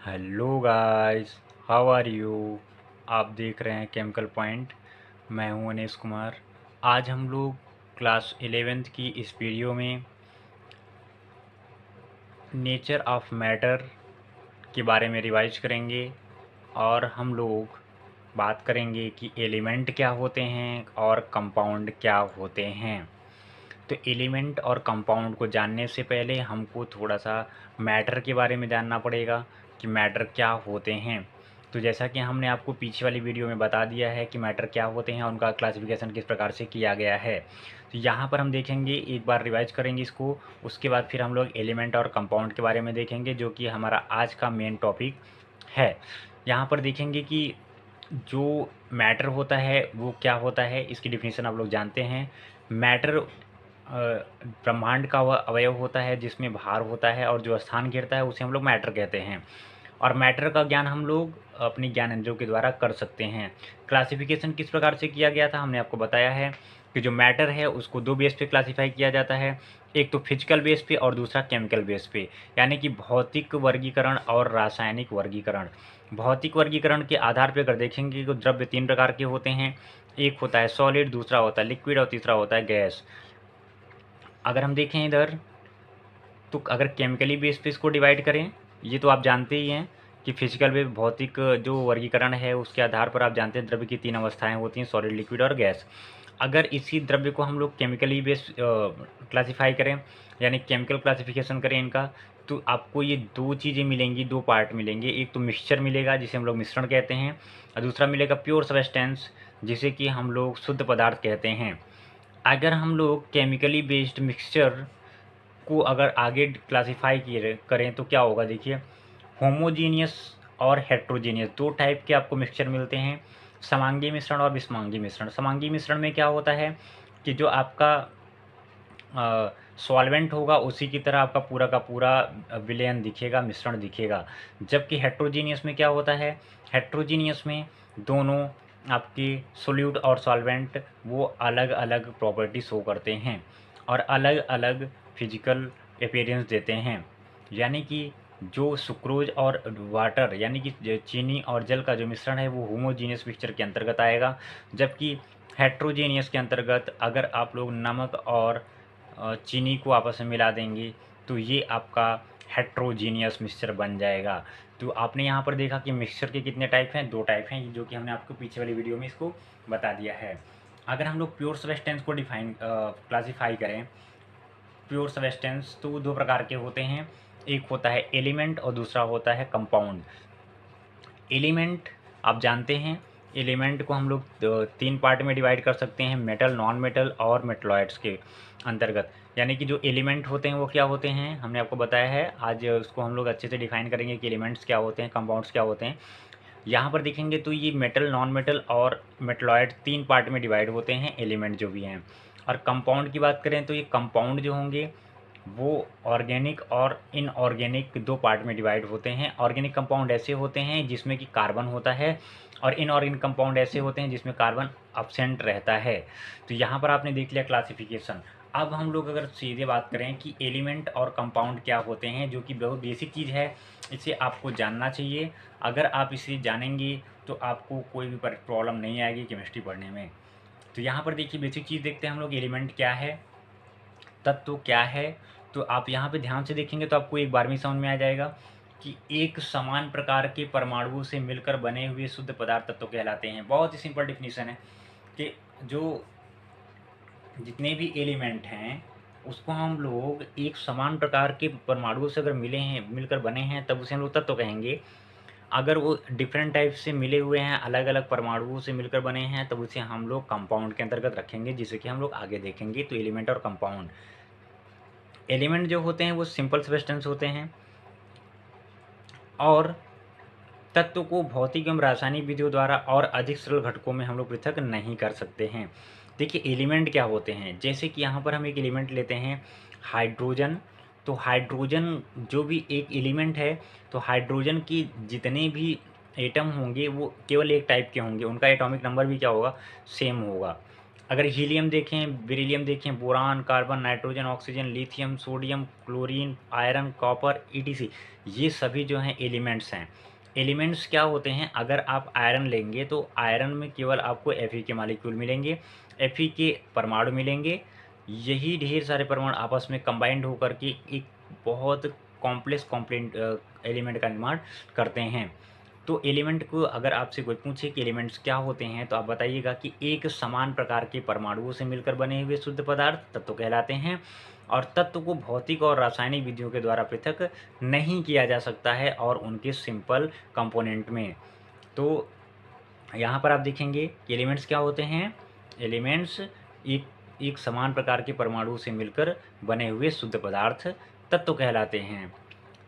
Hello guys, how are you. आप देख रहे हैं केमिकल पॉइंट। मैं हूं अनीश कुमार। आज हम लोग क्लास 11th की इस वीडियो में नेचर ऑफ मैटर के बारे में रिवाइज करेंगे और हम लोग बात करेंगे कि एलिमेंट क्या होते हैं और कंपाउंड क्या होते हैं। तो एलिमेंट और कंपाउंड को जानने से पहले हमको थोड़ा सा मैटर के बारे में जानना पड़ेगा कि मैटर क्या होते हैं। तो जैसा कि हमने आपको पीछे वाली वीडियो में बता दिया है कि मैटर क्या होते हैं, उनका क्लासिफिकेशन किस प्रकार से किया गया है। तो यहाँ पर हम देखेंगे, एक बार रिवाइज करेंगे इसको। उसके बाद फिर हम लोग एलिमेंट और कंपाउंड के बारे में देखेंगे, जो कि हमारा आज का मेन टॉपिक है। यहाँ पर देखेंगे कि जो मैटर होता है वो क्या होता है, इसकी डिफिनीशन आप लोग जानते हैं। मैटर ब्रह्मांड का वह अवयव होता है जिसमें भार होता है और जो स्थान घेरता है उसे हम लोग मैटर कहते हैं। और मैटर का ज्ञान हम लोग अपनी ज्ञान इंद्रियों के द्वारा कर सकते हैं। क्लासिफिकेशन किस प्रकार से किया गया था हमने आपको बताया है कि जो मैटर है उसको दो बेस पे क्लासीफाई किया जाता है। एक तो फिजिकल बेस पे और दूसरा केमिकल बेस पे, यानी कि भौतिक वर्गीकरण और रासायनिक वर्गीकरण। भौतिक वर्गीकरण के आधार पर अगर देखेंगे तो द्रव्य तीन प्रकार के होते हैं। एक होता है सॉलिड, दूसरा होता है लिक्विड और तीसरा होता है गैस। अगर हम देखें इधर, तो अगर केमिकली बेस पे इसको डिवाइड करें, ये तो आप जानते ही हैं कि फिजिकल वे भौतिक जो वर्गीकरण है उसके आधार पर आप जानते हैं द्रव्य की तीन अवस्थाएं होती हैं, सॉलिड, लिक्विड और गैस। अगर इसी द्रव्य को हम लोग केमिकली बेस क्लासीफाई करें, यानी केमिकल क्लासिफिकेशन करें इनका, तो आपको ये दो चीज़ें मिलेंगी, दो पार्ट मिलेंगे। एक तो मिक्सचर मिलेगा जिसे हम लोग मिश्रण कहते हैं, और दूसरा मिलेगा प्योर सब्सटेंस जिसे कि हम लोग शुद्ध पदार्थ कहते हैं। अगर हम लोग केमिकली बेस्ड मिक्सचर को अगर आगे क्लासिफाई किए करें तो क्या होगा, देखिए। होमोजीनियस और हेट्रोजीनियस दो टाइप के आपको मिक्सचर मिलते हैं, समांगी मिश्रण और विषमांगी मिश्रण। समांगी मिश्रण में क्या होता है कि जो आपका सॉल्वेंट होगा उसी की तरह आपका पूरा का पूरा विलयन दिखेगा, मिश्रण दिखेगा। जबकि हेट्रोजीनियस में क्या होता है, हेट्रोजीनियस में दोनों आपके सोल्यूट और सॉल्वेंट वो अलग अलग प्रॉपर्टी शो करते हैं और अलग अलग फिजिकल अपीयरेंस देते हैं। यानी कि जो सुक्रोज और वाटर यानी कि चीनी और जल का जो मिश्रण है वो होमोजीनियस मिक्सचर के अंतर्गत आएगा। जबकि हेट्रोजीनियस के अंतर्गत अगर आप लोग नमक और चीनी को आपस में मिला देंगे तो ये आपका हेट्रोजीनियस मिक्सचर बन जाएगा। तो आपने यहाँ पर देखा कि मिक्सचर के कितने टाइप हैं, दो टाइप हैं, जो कि हमने आपको पीछे वाली वीडियो में इसको बता दिया है। अगर हम लोग प्योर सब्सटेंस को डिफाइन क्लासीफाई करें, प्योर सब्सटेंस तो दो प्रकार के होते हैं। एक होता है एलिमेंट और दूसरा होता है कंपाउंड। एलिमेंट आप जानते हैं, एलिमेंट को हम लोग तीन पार्ट में डिवाइड कर सकते हैं, मेटल, नॉन मेटल और मेटलॉइड्स के अंतर्गत। यानी कि जो एलिमेंट होते हैं वो क्या होते हैं हमने आपको बताया है। आज उसको हम लोग अच्छे से डिफाइन करेंगे कि एलिमेंट्स क्या होते हैं, कंपाउंड्स क्या होते हैं। यहाँ पर देखेंगे तो ये मेटल, नॉन मेटल और मेटलॉइड तीन पार्ट में डिवाइड होते हैं एलिमेंट जो भी हैं। और कंपाउंड की बात करें तो ये कंपाउंड जो होंगे वो ऑर्गेनिक और इनऑर्गेनिक दो पार्ट में डिवाइड होते हैं। ऑर्गेनिक कंपाउंड ऐसे होते हैं जिसमें कि कार्बन होता है और इनऑर्गेनिक कंपाउंड ऐसे होते हैं जिसमें कार्बन अब्सेंट रहता है। तो यहाँ पर आपने देख लिया क्लासिफिकेशन। अब हम लोग अगर सीधे बात करें कि एलिमेंट और कंपाउंड क्या होते हैं, जो कि बहुत बेसिक चीज़ है, इसे आपको जानना चाहिए। अगर आप इसे जानेंगे तो आपको कोई भी प्रॉब्लम नहीं आएगी केमिस्ट्री पढ़ने में। तो यहाँ पर देखिए बेसिक चीज़ देखते हैं हम लोग, एलिमेंट क्या है, तत्व क्या है। तो आप यहाँ पे ध्यान से देखेंगे तो आपको एक बार में समझ में आ जाएगा कि एक समान प्रकार के परमाणुओं से मिलकर बने हुए शुद्ध पदार्थ तत्व कहलाते हैं। बहुत ही सिंपल डिफिनीशन है कि जो जितने भी एलिमेंट हैं उसको हम लोग एक समान प्रकार के परमाणुओं से अगर मिले हैं, मिलकर बने हैं, तब उसे हम लोग तत्व कहेंगे। अगर वो डिफरेंट टाइप से मिले हुए हैं, अलग अलग परमाणुओं से मिलकर बने हैं, तब उसे हम लोग कंपाउंड के अंतर्गत रखेंगे, जिसे कि हम लोग आगे देखेंगे। तो एलिमेंट और कंपाउंड, एलिमेंट जो होते हैं वो सिंपल सब्सटेंस होते हैं और तत्व को भौतिक एवं रासायनिक विधियों द्वारा और अधिक सरल घटकों में हम लोग पृथक नहीं कर सकते हैं। देखिए एलिमेंट क्या होते हैं, जैसे कि यहाँ पर हम एक एलिमेंट लेते हैं हाइड्रोजन। तो हाइड्रोजन जो भी एक एलिमेंट है, तो हाइड्रोजन की जितने भी एटम होंगे वो केवल एक टाइप के होंगे, उनका एटॉमिक नंबर भी क्या होगा, सेम होगा। अगर हीलियम देखें, बेरिलियम देखें, boron, carbon, nitrogen, oxygen, lithium, sodium, chlorine, iron, copper, etc, ये सभी जो हैं एलिमेंट्स हैं। एलिमेंट्स क्या होते हैं, अगर आप आयरन लेंगे तो आयरन में केवल आपको Fe के मॉलिक्यूल मिलेंगे, Fe के परमाणु मिलेंगे। यही ढेर सारे परमाणु आपस में कंबाइंड होकर के एक बहुत कॉम्प्लेक्स कॉम्प्लेंट एलिमेंट का निर्माण करते हैं। तो एलिमेंट को अगर आपसे कोई पूछे कि एलिमेंट्स क्या होते हैं, तो आप बताइएगा कि एक समान प्रकार के परमाणुओं से मिलकर बने हुए शुद्ध पदार्थ तत्व कहलाते हैं, और तत्व को भौतिक और रासायनिक विधियों के द्वारा पृथक नहीं किया जा सकता है और उनके सिंपल कंपोनेंट में। तो यहाँ पर आप देखेंगे कि एलिमेंट्स क्या होते हैं। एलिमेंट्स एक एक समान प्रकार के परमाणुओं से मिलकर बने हुए शुद्ध पदार्थ तत्व कहलाते हैं।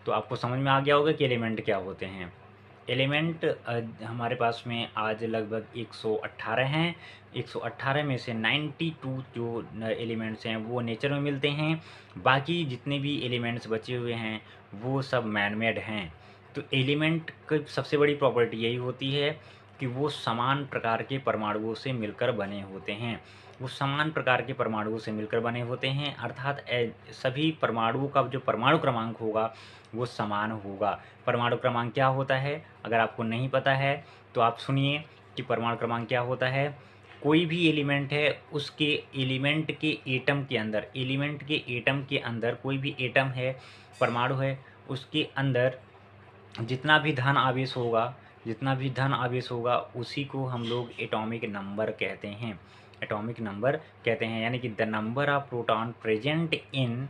तो आपको समझ में आ गया होगा कि एलिमेंट क्या होते हैं। एलिमेंट हमारे पास में आज लगभग 118 हैं। 118 में से 92 जो एलिमेंट्स हैं वो नेचर में मिलते हैं। बाकी जितने भी एलिमेंट्स बचे हुए हैं वो सब मैन मेड हैं। तो एलिमेंट की सबसे बड़ी प्रॉपर्टी यही होती है कि वो समान प्रकार के परमाणुओं से मिलकर बने होते हैं। वो समान प्रकार के परमाणुओं से मिलकर बने होते हैं, अर्थात सभी परमाणुओं का जो परमाणु क्रमांक होगा वो समान होगा। परमाणु क्रमांक क्या होता है, अगर आपको नहीं पता है तो आप सुनिए कि परमाणु क्रमांक क्या होता है। कोई भी एलिमेंट है उसके एलिमेंट के एटम के अंदर कोई भी एटम है, परमाणु है, उसके अंदर जितना भी धन आवेश होगा उसी को हम लोग एटॉमिक नंबर कहते हैं। एटॉमिक नंबर कहते हैं, यानी कि the number of proton present in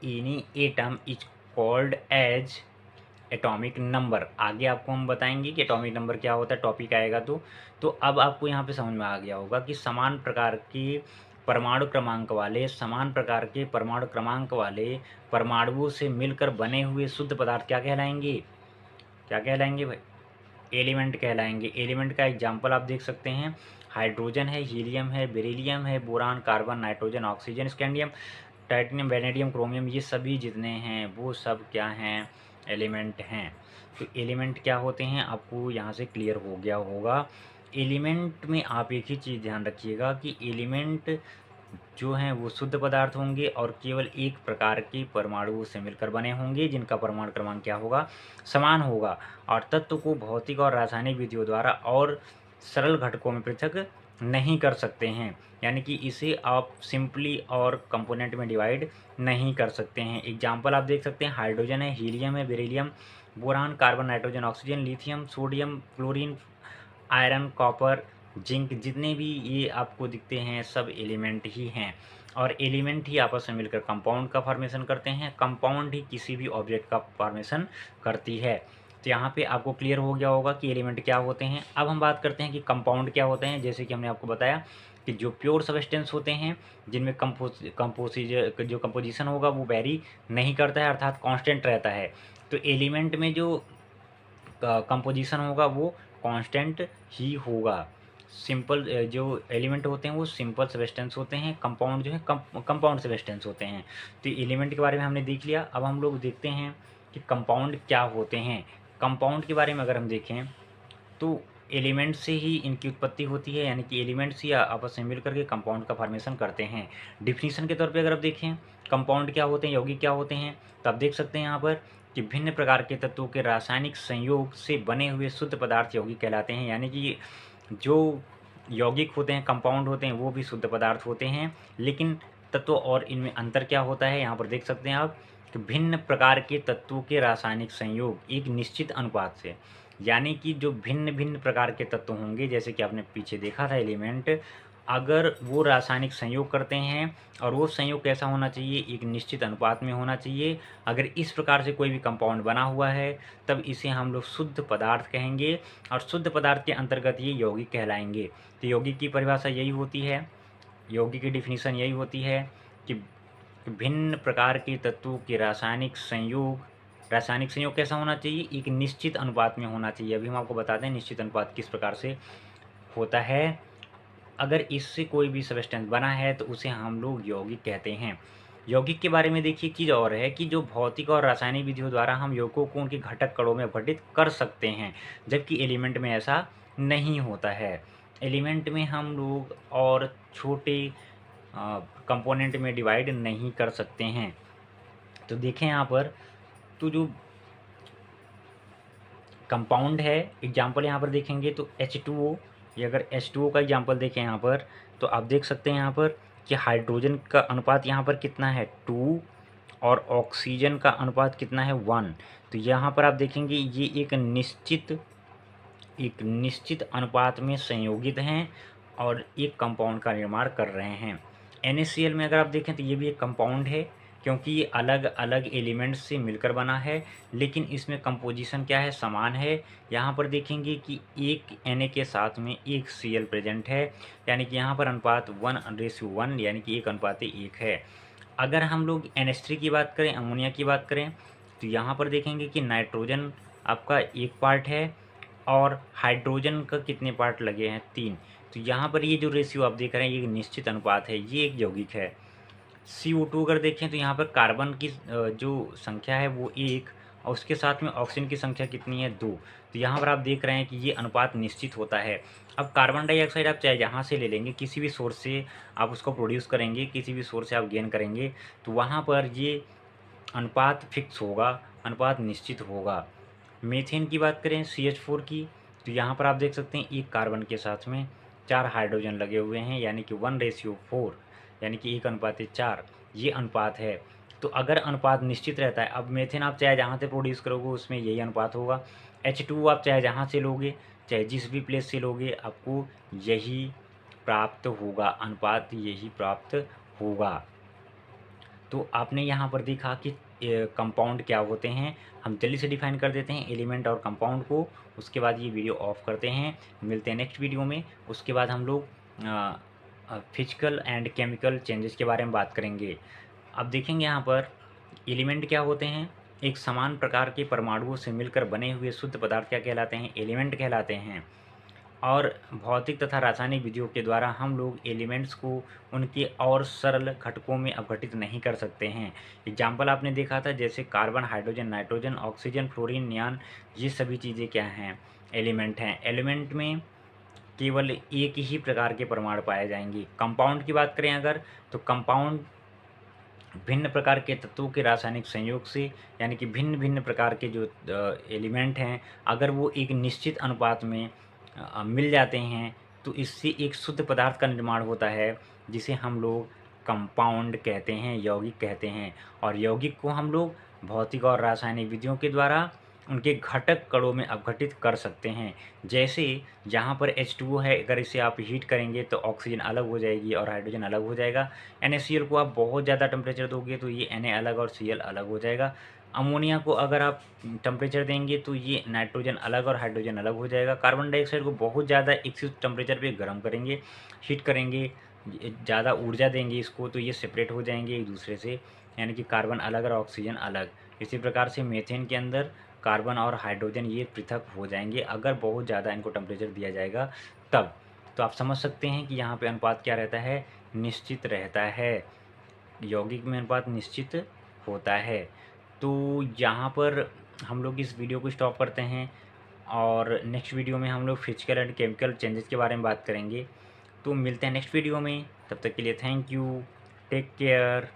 any atom is called as atomic number. आगे आपको हम बताएंगे कि एटॉमिक नंबर क्या होता है, टॉपिक आएगा तो अब आपको यहाँ पे समझ में आ गया होगा कि समान प्रकार के परमाणु क्रमांक वाले परमाणुओं से मिलकर बने हुए शुद्ध पदार्थ क्या कहलाएंगे भाई, एलिमेंट कहलाएंगे। एलिमेंट का एग्जाम्पल आप देख सकते हैं, हाइड्रोजन है, हीलियम है, बेरिलियम है, boron, carbon, nitrogen, oxygen, scandium, titanium, vanadium, chromium, ये सभी जितने हैं वो सब क्या हैं, एलिमेंट हैं। तो एलिमेंट क्या होते हैं आपको यहाँ से क्लियर हो गया होगा। एलिमेंट में आप एक ही चीज़ ध्यान रखिएगा कि एलिमेंट जो हैं वो शुद्ध पदार्थ होंगे और केवल एक प्रकार के परमाणुओं से मिलकर बने होंगे जिनका परमाणु क्रमांक क्या होगा, समान होगा, और तत्व को भौतिक और रासायनिक विधियों द्वारा और सरल घटकों में पृथक नहीं कर सकते हैं। यानी कि इसे आप सिंपली और कंपोनेंट में डिवाइड नहीं कर सकते हैं। एग्जाम्पल आप देख सकते हैं, हाइड्रोजन है, हीलियम है, beryllium, boron, carbon, nitrogen, oxygen, lithium, sodium, chlorine, iron, copper, zinc, जितने भी ये आपको दिखते हैं सब एलिमेंट ही हैं, और एलिमेंट ही आपस में मिलकर कंपाउंड का फॉर्मेशन करते हैं। कंपाउंड ही किसी भी ऑब्जेक्ट का फॉर्मेशन करती है। तो यहाँ पे आपको क्लियर हो गया होगा कि एलिमेंट क्या होते हैं। अब हम बात करते हैं कि कंपाउंड क्या होते हैं। जैसे कि हमने आपको बताया कि जो प्योर सब्सटेंस होते हैं जिनमें जो कंपोजिशन होगा वो वेरी नहीं करता है, अर्थात कांस्टेंट रहता है। तो एलिमेंट में जो कंपोजिशन होगा वो कांस्टेंट ही होगा। सिंपल जो एलिमेंट होते हैं वो सिंपल सब्सटेंस होते हैं, कंपाउंड जो है कंपाउंड सब्सटेंस होते हैं। तो एलिमेंट के बारे में हमने देख लिया। अब हम लोग देखते हैं कि कंपाउंड क्या होते हैं। कंपाउंड के बारे में अगर हम देखें तो एलिमेंट से ही इनकी उत्पत्ति होती है, यानी कि एलिमेंट्स ही आपस में मिलकर के कंपाउंड का फॉर्मेशन करते हैं। डिफिनीशन के तौर पे अगर आप देखें कंपाउंड क्या होते हैं, यौगिक क्या होते हैं, तो आप देख सकते हैं यहाँ पर कि भिन्न प्रकार के तत्वों के रासायनिक संयोग से बने हुए शुद्ध पदार्थ यौगिक कहलाते हैं। यानी कि जो यौगिक होते हैं, कंपाउंड होते हैं, वो भी शुद्ध पदार्थ होते हैं, लेकिन तत्व और इनमें अंतर क्या होता है यहाँ पर देख सकते हैं आप कि भिन्न प्रकार के तत्वों के रासायनिक संयोग एक निश्चित अनुपात से, यानी कि जो भिन्न भिन्न प्रकार के तत्व होंगे, जैसे कि आपने पीछे देखा था एलिमेंट, अगर वो रासायनिक संयोग करते हैं और वो संयोग कैसा होना चाहिए, एक निश्चित अनुपात में होना चाहिए। अगर इस प्रकार से कोई भी कंपाउंड बना हुआ है तब इसे हम लोग शुद्ध पदार्थ कहेंगे, और शुद्ध पदार्थ के अंतर्गत ये यौगिक कहलाएंगे। तो यौगिक की परिभाषा यही होती है, यौगिक की डिफिनीशन यही होती है कि भिन्न प्रकार के तत्वों के रासायनिक संयोग कैसा होना चाहिए, एक निश्चित अनुपात में होना चाहिए। अभी हम आपको बताते हैं निश्चित अनुपात किस प्रकार से होता है। अगर इससे कोई भी सब्सटेंस बना है तो उसे हम लोग यौगिक कहते हैं। यौगिक के बारे में देखिए एक चीज़ और है कि जो भौतिक और रासायनिक विधियों द्वारा हम यौगिकों को उनके घटक कणों में अपघटित कर सकते हैं, जबकि एलिमेंट में ऐसा नहीं होता है। एलिमेंट में हम लोग और छोटे कंपोनेंट में डिवाइड नहीं कर सकते हैं। तो देखें यहाँ पर, तो जो कंपाउंड है, एग्जाम्पल यहाँ पर देखेंगे तो H2O, ये अगर H2O का एग्जाम्पल देखें यहाँ पर, तो आप देख सकते हैं यहाँ पर कि हाइड्रोजन का अनुपात यहाँ पर कितना है 2 और ऑक्सीजन का अनुपात कितना है 1। तो यहाँ पर आप देखेंगे ये एक निश्चित अनुपात में संयोगित हैं और एक कंपाउंड का निर्माण कर रहे हैं। NaCl में अगर आप देखें तो ये भी एक कंपाउंड है, क्योंकि ये अलग अलग एलिमेंट्स से मिलकर बना है, लेकिन इसमें कंपोजिशन क्या है, समान है। यहाँ पर देखेंगे कि एक Na के साथ में एक Cl प्रेजेंट है, यानी कि यहाँ पर अनुपात 1:1 यानी कि 1:1 है। अगर हम लोग NH3 की बात करें, अमोनिया की बात करें, तो यहाँ पर देखेंगे कि नाइट्रोजन आपका एक पार्ट है और हाइड्रोजन का कितने पार्ट लगे हैं, 3। तो यहाँ पर ये जो रेशियो आप देख रहे हैं ये एक निश्चित अनुपात है, ये एक यौगिक है। CO2 अगर देखें तो यहाँ पर कार्बन की जो संख्या है वो 1 और उसके साथ में ऑक्सीजन की संख्या कितनी है, 2। तो यहाँ पर आप देख रहे हैं कि ये अनुपात निश्चित होता है। अब कार्बन डाइऑक्साइड आप चाहे जहाँ से ले लेंगे, किसी भी सोर्स से आप उसको प्रोड्यूस करेंगे, किसी भी सोर्स से आप गेन करेंगे, तो वहाँ पर ये अनुपात फिक्स होगा, अनुपात निश्चित होगा। मीथेन की बात करें CH4 की, तो यहाँ पर आप देख सकते हैं एक कार्बन के साथ में 4 हाइड्रोजन लगे हुए हैं, यानी कि 1:4 यानी कि 1:4 ये अनुपात है। तो अगर अनुपात निश्चित रहता है, अब मीथेन आप चाहे जहाँ से प्रोड्यूस करोगे उसमें यही अनुपात होगा। H2 आप चाहे जहाँ से लोगे, चाहे जिस भी प्लेस से लोगे, आपको यही प्राप्त होगा, अनुपात यही प्राप्त होगा। तो आपने यहाँ पर देखा कि कंपाउंड क्या होते हैं। हम जल्दी से डिफाइन कर देते हैं एलिमेंट और कंपाउंड को, उसके बाद ये वीडियो ऑफ करते हैं। मिलते हैं नेक्स्ट वीडियो में, उसके बाद हम लोग फिजिकल एंड केमिकल चेंजेस के बारे में बात करेंगे। अब देखेंगे यहाँ पर एलिमेंट क्या होते हैं। एक समान प्रकार के परमाणुओं से मिलकर बने हुए शुद्ध पदार्थ क्या कहलाते हैं, एलिमेंट कहलाते हैं। और भौतिक तथा रासायनिक विधियों के द्वारा हम लोग एलिमेंट्स को उनके और सरल घटकों में अपघटित नहीं कर सकते हैं। एग्जाम्पल आपने देखा था, जैसे carbon, hydrogen, nitrogen, oxygen, fluorine, neon, ये सभी चीज़ें क्या हैं, एलिमेंट हैं। एलिमेंट में केवल एक ही प्रकार के परमाणु पाए जाएंगे। कंपाउंड की बात करें अगर, तो कंपाउंड भिन्न प्रकार के तत्वों के रासायनिक संयोग से, यानी कि भिन्न भिन्न प्रकार के जो एलिमेंट हैं, अगर वो एक निश्चित अनुपात में मिल जाते हैं, तो इससे एक शुद्ध पदार्थ का निर्माण होता है, जिसे हम लोग कंपाउंड कहते हैं, यौगिक कहते हैं। और यौगिक को हम लोग भौतिक और रासायनिक विधियों के द्वारा उनके घटक कणों में अपघटित कर सकते हैं। जैसे जहाँ पर H2O है, अगर इसे आप हीट करेंगे तो ऑक्सीजन अलग हो जाएगी और हाइड्रोजन अलग हो जाएगा। NaCl को आप बहुत ज़्यादा टेम्परेचर दोगे तो ये Na अलग और Cl अलग हो जाएगा। अमोनिया को अगर आप टेम्परेचर देंगे तो ये नाइट्रोजन अलग और हाइड्रोजन अलग हो जाएगा। कार्बन डाइऑक्साइड को बहुत ज़्यादा एक्सिस टेम्परेचर पे गर्म करेंगे, हीट करेंगे, ज़्यादा ऊर्जा देंगे इसको, तो ये सेपरेट हो जाएंगे एक दूसरे से, यानी कि कार्बन अलग और ऑक्सीजन अलग। इसी प्रकार से मीथेन के अंदर कार्बन और हाइड्रोजन ये पृथक हो जाएंगे अगर बहुत ज़्यादा इनको टेम्परेचर दिया जाएगा तब। तो आप समझ सकते हैं कि यहाँ पे अनुपात क्या रहता है, निश्चित रहता है। यौगिक में अनुपात निश्चित होता है। तो यहाँ पर हम लोग इस वीडियो को स्टॉप करते हैं और नेक्स्ट वीडियो में हम लोग फिजिकल एंड केमिकल चेंजेस के बारे में बात करेंगे। तो मिलते हैं नेक्स्ट वीडियो में, तब तक के लिए थैंक यू, टेक केयर।